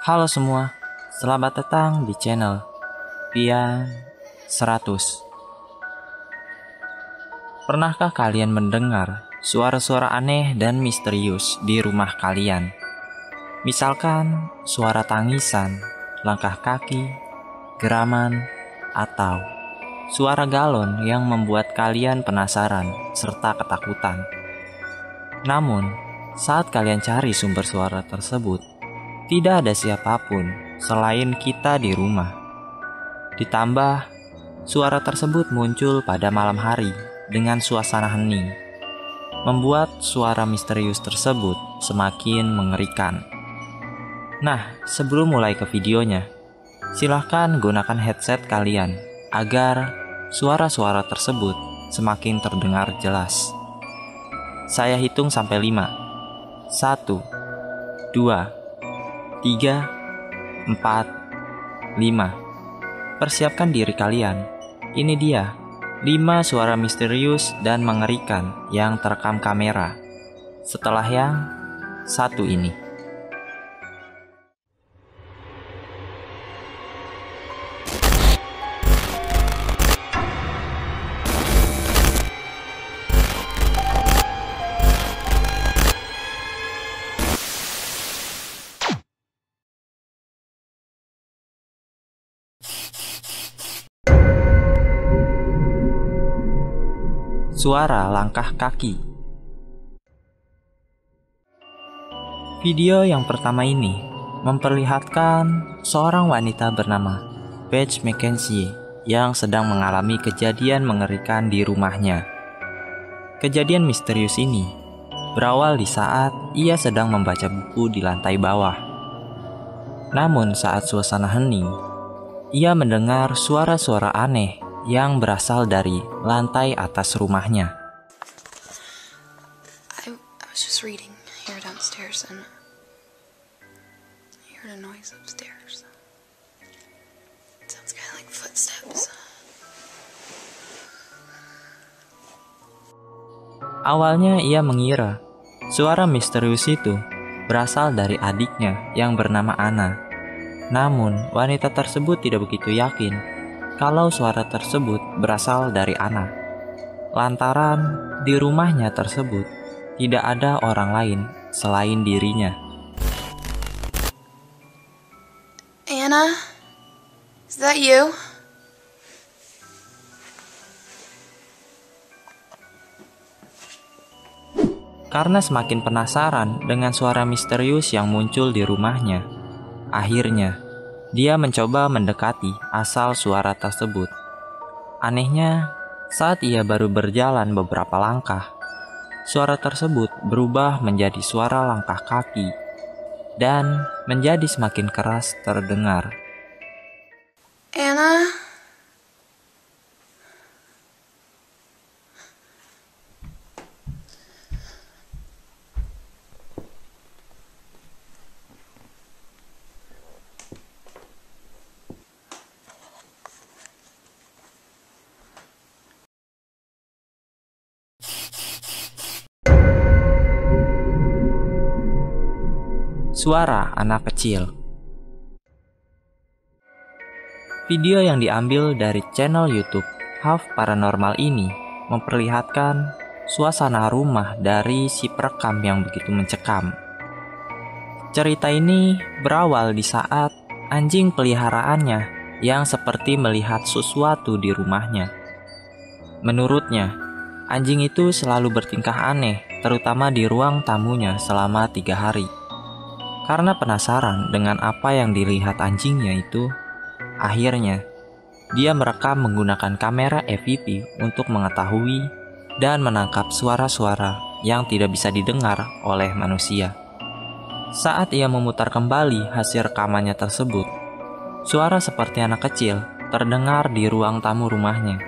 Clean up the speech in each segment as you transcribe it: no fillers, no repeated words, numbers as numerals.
Halo semua, selamat datang di channel Pian 100. Pernahkah kalian mendengar suara-suara aneh dan misterius di rumah kalian? Misalkan suara tangisan, langkah kaki, geraman, atau suara galon yang membuat kalian penasaran serta ketakutan. Namun, saat kalian cari sumber suara tersebut, tidak ada siapapun selain kita di rumah. Ditambah, suara tersebut muncul pada malam hari dengan suasana hening, membuat suara misterius tersebut semakin mengerikan. Nah, sebelum mulai ke videonya, silahkan gunakan headset kalian agar suara-suara tersebut semakin terdengar jelas. Saya hitung sampai 5. 1, 2, 3, 4, 5. Persiapkan diri kalian. Ini dia 5 suara misterius dan mengerikan yang terekam kamera. Setelah yang satu ini. Suara langkah kaki. Video yang pertama ini memperlihatkan seorang wanita bernama Paige Mackenzie yang sedang mengalami kejadian mengerikan di rumahnya. Kejadian misterius ini berawal di saat ia sedang membaca buku di lantai bawah. Namun saat suasana hening, ia mendengar suara-suara aneh yang berasal dari lantai atas rumahnya. I was just reading here downstairs and I heard a noise upstairs. It sounds kind of like footsteps. Awalnya ia mengira suara misterius itu berasal dari adiknya yang bernama Anna. Namun wanita tersebut tidak begitu yakin kalau suara tersebut berasal dari Anna, lantaran di rumahnya tersebut tidak ada orang lain selain dirinya. Anna, is that you? Karena semakin penasaran dengan suara misterius yang muncul di rumahnya, akhirnya dia mencoba mendekati asal suara tersebut. Anehnya, saat ia baru berjalan beberapa langkah, suara tersebut berubah menjadi suara langkah kaki dan menjadi semakin keras terdengar. Anna? Suara anak kecil. Video yang diambil dari channel YouTube Half Paranormal ini memperlihatkan suasana rumah dari si perekam yang begitu mencekam. Cerita ini berawal di saat anjing peliharaannya yang seperti melihat sesuatu di rumahnya. Menurutnya, anjing itu selalu bertingkah aneh, terutama di ruang tamunya selama 3 hari. Karena penasaran dengan apa yang dilihat anjingnya itu, akhirnya dia merekam menggunakan kamera FPV untuk mengetahui dan menangkap suara-suara yang tidak bisa didengar oleh manusia. Saat ia memutar kembali hasil rekamannya tersebut, suara seperti anak kecil terdengar di ruang tamu rumahnya.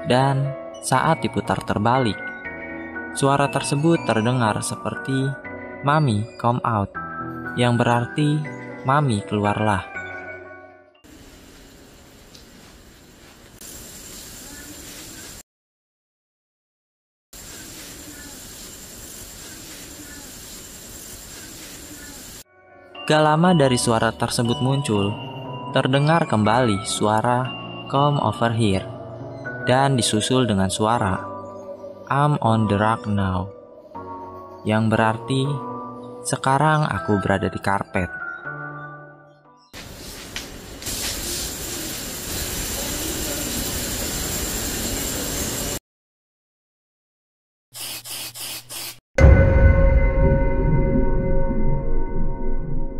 Dan saat diputar terbalik, suara tersebut terdengar seperti "Mami, come out", yang berarti "Mami, keluarlah". Gak lama dari suara tersebut muncul, terdengar kembali suara "Come over here" dan disusul dengan suara "I'm on the rug now", yang berarti sekarang aku berada di karpet.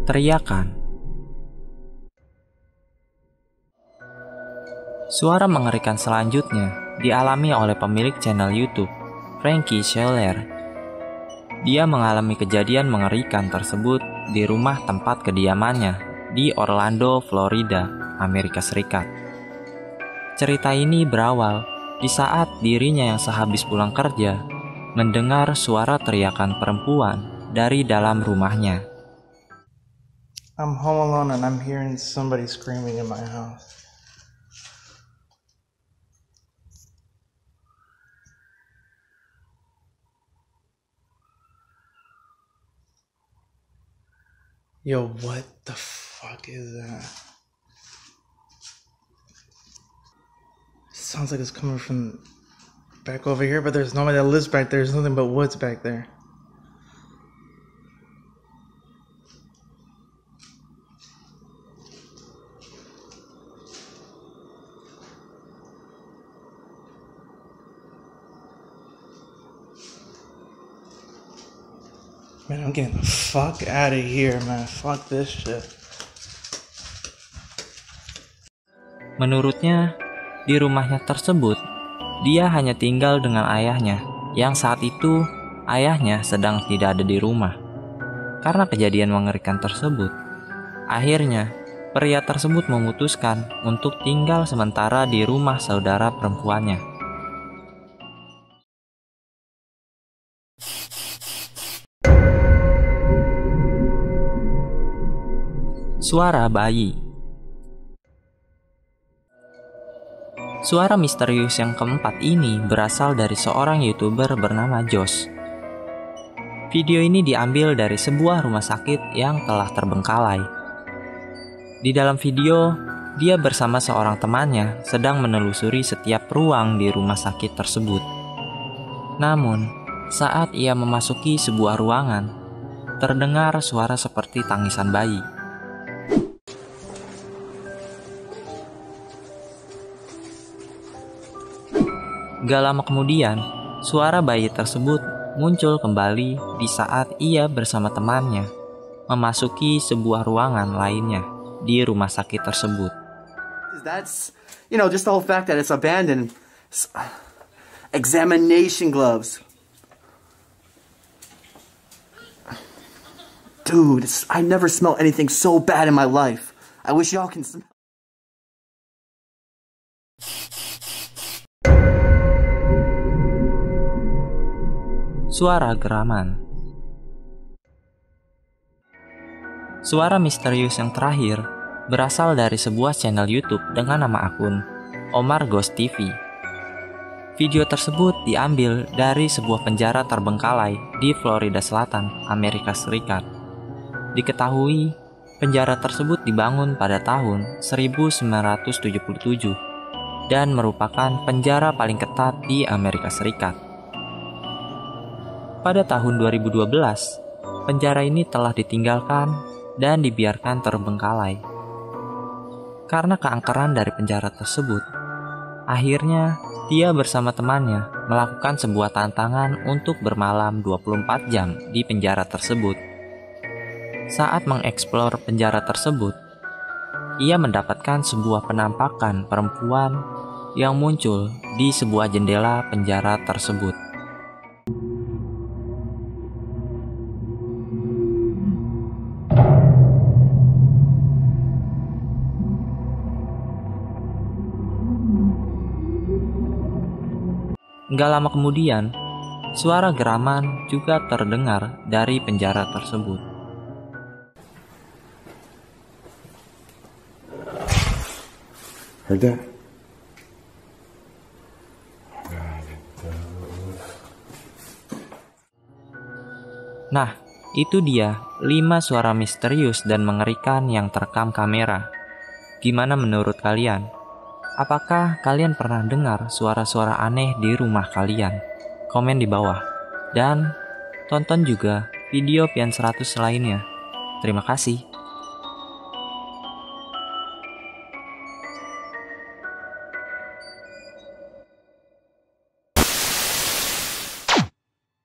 Teriakan. Suara mengerikan selanjutnya dialami oleh pemilik channel YouTube, Frankie Scheller. Dia mengalami kejadian mengerikan tersebut di rumah tempat kediamannya di Orlando, Florida, Amerika Serikat. Cerita ini berawal di saat dirinya yang sehabis pulang kerja mendengar suara teriakan perempuan dari dalam rumahnya. I'm home alone and I'm hearing somebody screaming in my house. Yo, what the fuck is that? Sounds like it's coming from back over here, but there's nobody that lives back there. There's nothing but woods back there. Man, I'm getting the fuck out of here, man. Fuck this shit. Menurutnya, di rumahnya tersebut, dia hanya tinggal dengan ayahnya, yang saat itu ayahnya sedang tidak ada di rumah. Karena kejadian mengerikan tersebut, akhirnya pria tersebut memutuskan untuk tinggal sementara di rumah saudara perempuannya. Suara bayi. Suara misterius yang keempat ini berasal dari seorang YouTuber bernama Josh. Video ini diambil dari sebuah rumah sakit yang telah terbengkalai. Di dalam video, dia bersama seorang temannya sedang menelusuri setiap ruang di rumah sakit tersebut. Namun, saat ia memasuki sebuah ruangan, terdengar suara seperti tangisan bayi. Gak lama kemudian, suara bayi tersebut muncul kembali di saat ia bersama temannya memasuki sebuah ruangan lainnya di rumah sakit tersebut. That's, just the whole fact that it's abandoned. Examination gloves. Dude, I never smelled anything so bad in my life. I wish y'all can smell. Suara geraman. Suara misterius yang terakhir berasal dari sebuah channel YouTube dengan nama akun Omar Ghost TV. Video tersebut diambil dari sebuah penjara terbengkalai di Florida Selatan, Amerika Serikat. Diketahui, penjara tersebut dibangun pada tahun 1977 dan merupakan penjara paling ketat di Amerika Serikat. Pada tahun 2012, penjara ini telah ditinggalkan dan dibiarkan terbengkalai. Karena keangkeran dari penjara tersebut, akhirnya dia bersama temannya melakukan sebuah tantangan untuk bermalam 24 jam di penjara tersebut. Saat mengeksplor penjara tersebut, ia mendapatkan sebuah penampakan perempuan yang muncul di sebuah jendela penjara tersebut. Gak lama kemudian, suara geraman juga terdengar dari penjara tersebut. Heard that? Nah, itu dia 5 suara misterius dan mengerikan yang terekam kamera. Gimana menurut kalian? Apakah kalian pernah dengar suara-suara aneh di rumah kalian? Komen di bawah. Dan tonton juga video Pian 100 lainnya. Terima kasih.